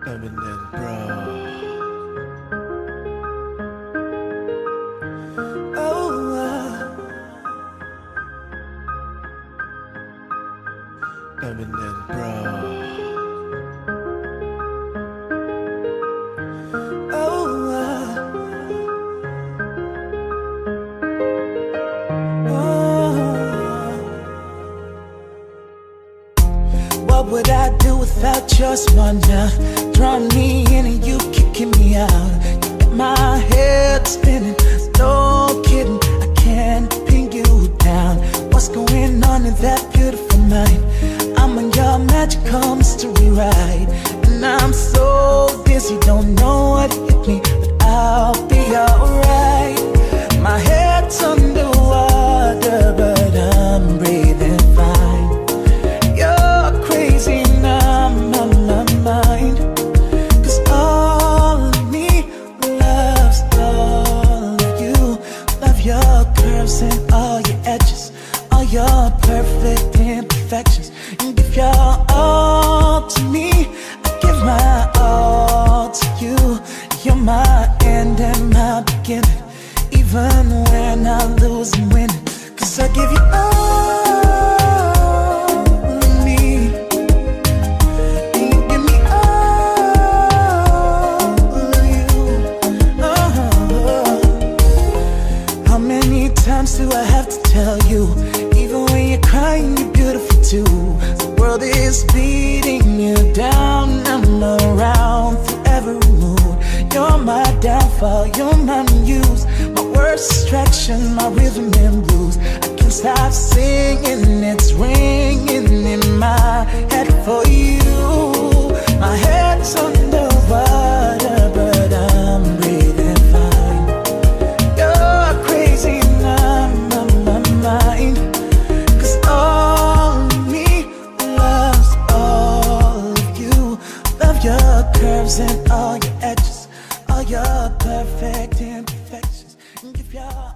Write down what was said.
Eminem, bro. Oh, Eminem, bro. Oh, what would I do without your smart mouth? Drawing me in and you kicking me out. You got my head spinning, no kidding, I can't pin you down. What's going on in that beautiful mind? I'm on your magical mystery ride, and I'm so dizzy, don't know what hit me, but I'll be alright. My head's underwater, but I'm breathing fine. You're crazy now, I'm on my mind, 'cause all of me loves all of you. Love your curves and all your edges, all your perfect imperfections. You give your all to me, I give my all to you. You're my end and my beginning, even when I lose and win, 'cause I give you all of me, and you give me all of you. How many times do I have to tell you? Even when you're crying, you're beautiful too. The world is beating you down, I'm around through every mood. You're my downfall, you're my muse, my worst distraction, my rhythm and blues. I can't stop singing, it's ringing in my head for you. My head's underwater, but I'm breathing fine. You're crazy and I'm on my mind, 'cause all of me loves all of you. Love your curves and all your edges, all your perfect imperfections, and give your